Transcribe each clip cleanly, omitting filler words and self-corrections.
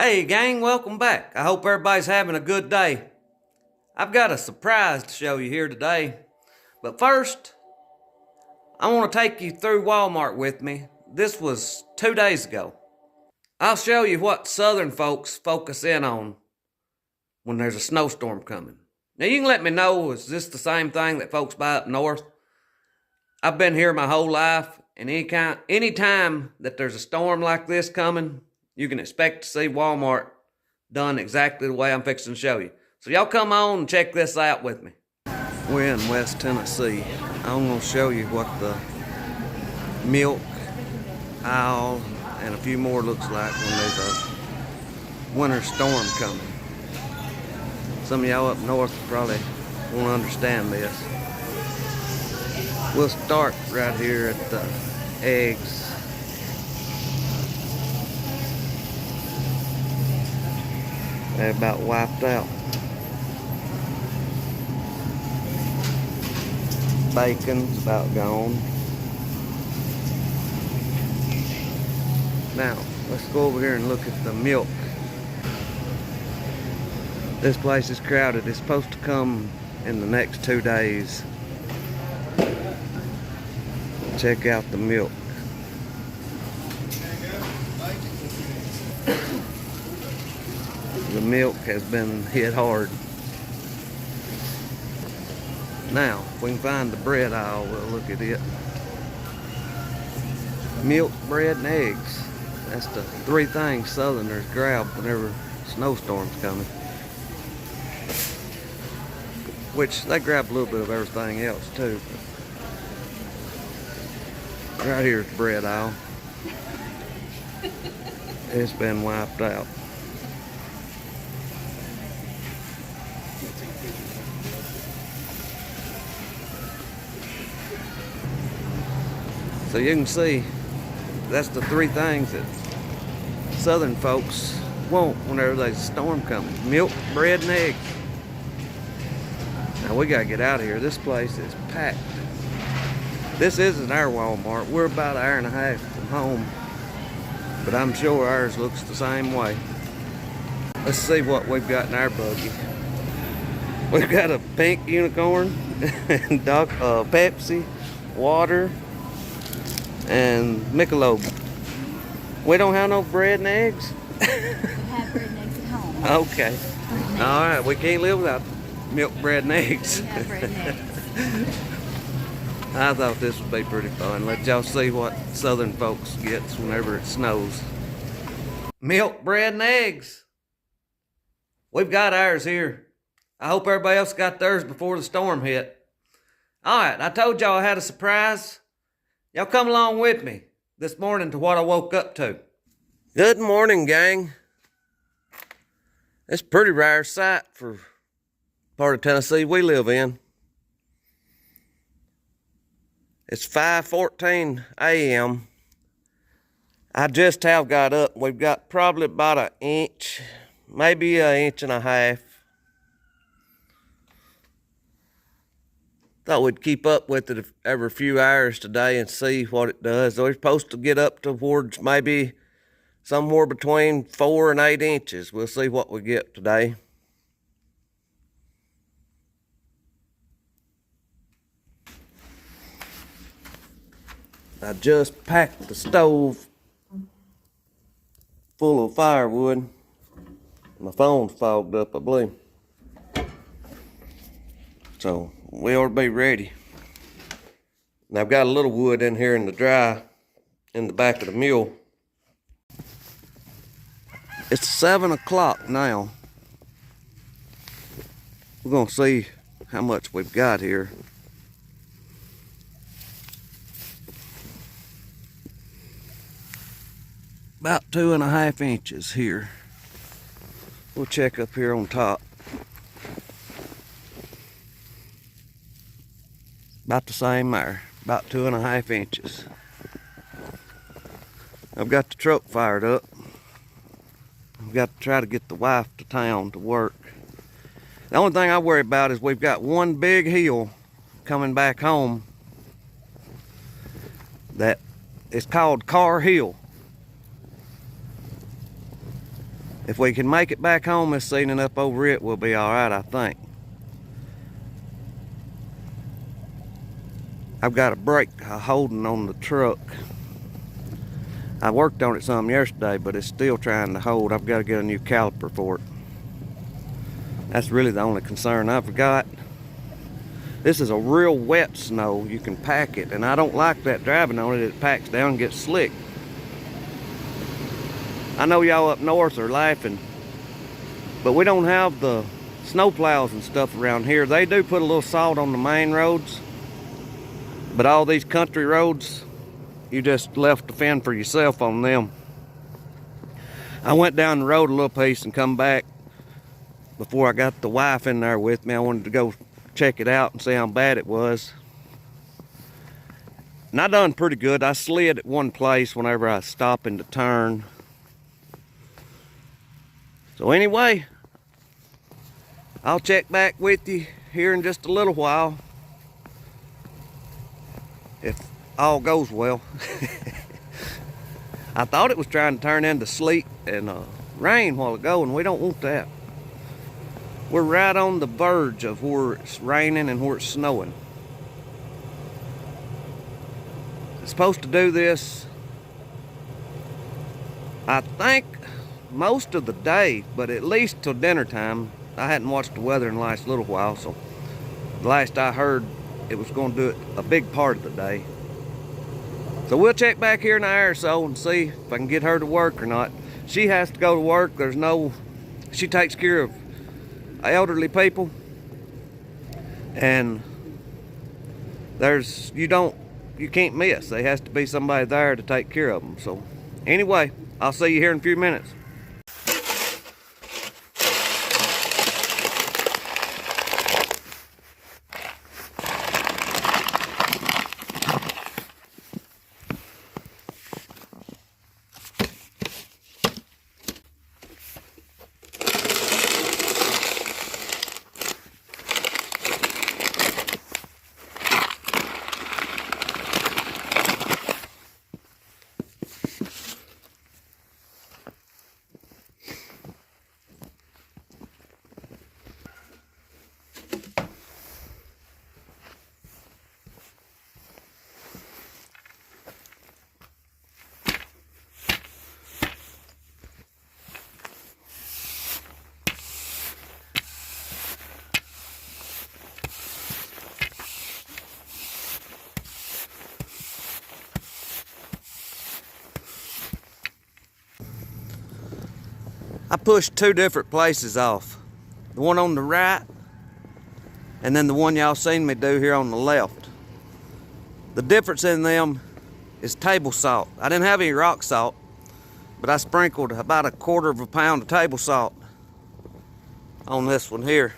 Hey gang, welcome back. I hope everybody's having a good day. I've got a surprise to show you here today. But first, I want to take you through Walmart with me. This was 2 days ago. I'll show you what southern folks focus in on when there's a snowstorm coming. Now you can let me know, is this the same thing that folks buy up north? I've been here my whole life, and any time that there's a storm like this coming, you can expect to see Walmart done exactly the way I'm fixing to show you. So y'all come on and check this out with me. We're in West Tennessee. I'm going to show you what the milk aisle and a few more looks like when there's a winter storm coming. Some of y'all up north probably won't understand this. We'll start right here at the eggs. They're about wiped out. Bacon's about gone. Now, let's go over here and look at the milk. This place is crowded. It's supposed to come in the next 2 days. Check out the milk. The milk has been hit hard. Now, if we can find the bread aisle, we'll look at it. Milk, bread, and eggs. That's the 3 things Southerners grab whenever a snowstorm's coming. Which, they grab a little bit of everything else, too. Right here's the bread aisle. It's been wiped out. So you can see, that's the 3 things that southern folks want whenever there's a storm coming. Milk, bread, and eggs. Now we gotta get out of here. This place is packed. This isn't our Walmart. We're about 1.5 hours from home. But I'm sure ours looks the same way. Let's see what we've got in our buggy. We've got a pink unicorn, and Pepsi, water, and Michelob. We don't have no bread and eggs? We have bread and eggs at home. Okay. Alright, we can't live without milk, bread, and eggs. We have bread and eggs. I thought this would be pretty fun. Let y'all see what southern folks gets whenever it snows. Milk, bread, and eggs. We've got ours here. I hope everybody else got theirs before the storm hit. Alright, I told y'all I had a surprise. Y'all come along with me this morning to what I woke up to. Good morning, gang. It's a pretty rare sight for part of Tennessee we live in. It's 5:14 a.m. I just have got up. We've got probably about 1 inch, maybe 1.5 inches. Thought we'd keep up with it every few hours today and see what it does. We're supposed to get up towards maybe somewhere between 4 and 8 inches. We'll see what we get today. I just packed the stove full of firewood. My phone's fogged up, I believe. So we ought to be ready. And I've got a little wood in here in the dry in the back of the mule. It's 7 o'clock now. We're gonna see how much we've got here. About 2.5 inches here. We'll check up here on top. About the same there, about 2.5 inches. I've got the truck fired up. I've got to try to get the wife to town to work. The only thing I worry about is we've got one big hill coming back home that is called Car Hill. If we can make it back home this evening up over it, we'll be all right, I think. I've got a brake holding on the truck. I worked on it some yesterday, but it's still trying to hold. I've got to get a new caliper for it. That's really the only concern I've got. This is a real wet snow. You can pack it, and I don't like that driving on it. It packs down and gets slick. I know y'all up north are laughing, but we don't have the snow plows and stuff around here. They do put a little salt on the main roads, but all these country roads, you just left to fend for yourself on them. I went down the road a little piece and come back before I got the wife in there with me. I wanted to go check it out and see how bad it was. And I done pretty good. I slid at one place whenever I stopped in to turn. So anyway, I'll check back with you here in just a little while, if all goes well. I thought it was trying to turn into sleet and rain a while ago, and we don't want that. We're right on the verge of where it's raining and where it's snowing. It's supposed to do this, I think, most of the day, but at least till dinner time. I hadn't watched the weather in the last little while, so the last I heard, it was going to do it a big part of the day. So we'll check back here in an hour or so and see if I can get her to work or not. She has to go to work. She takes care of elderly people, and you can't miss. There has to be somebody there to take care of them. So anyway, I'll see you here in a few minutes. I pushed two different places off. The one on the right, and then the one y'all seen me do here on the left. The difference in them is table salt. I didn't have any rock salt, but I sprinkled about 1/4 pound of table salt on this one here.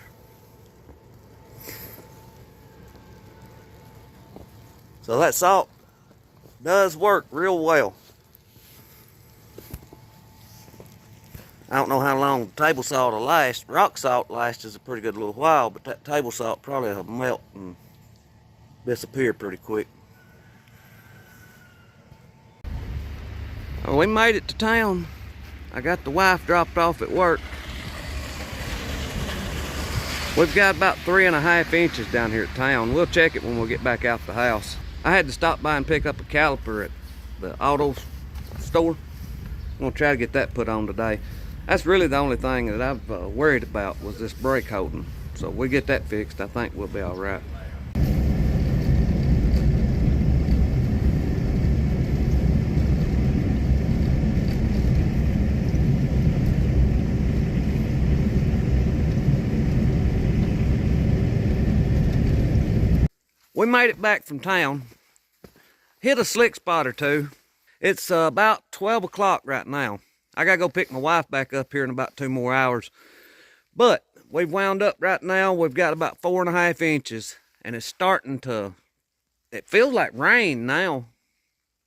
So that salt does work real well. I don't know how long table salt will last. Rock salt lasts a pretty good little while, but that table salt probably will melt and disappear pretty quick. Well, we made it to town. I got the wife dropped off at work. We've got about 3.5 inches down here at town. We'll check it when we get back out the house. I had to stop by and pick up a caliper at the auto store. I'm gonna try to get that put on today. That's really the only thing that I've worried about was this brake holding. So if we get that fixed, I think we'll be all right. We made it back from town. Hit a slick spot or two. It's about 12 o'clock right now. I gotta go pick my wife back up here in about 2 more hours. But we've wound up right now. We've got about 4.5 inches, and it's starting to, it feels like rain now.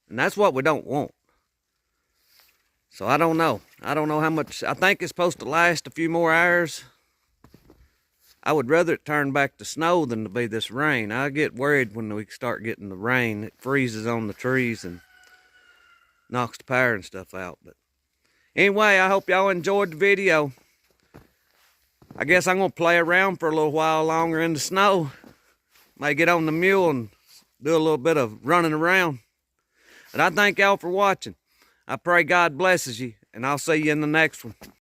And that's what we don't want. So I don't know. I don't know how much. I think it's supposed to last a few more hours. I would rather it turn back to snow than to be this rain. I get worried when we start getting the rain. It freezes on the trees and knocks the power and stuff out. But Anyway, I hope y'all enjoyed the video. I guess I'm going to play around for a little while longer in the snow. May get on the mule and do a little bit of running around. And I thank y'all for watching. I pray God blesses you, and I'll see you in the next one.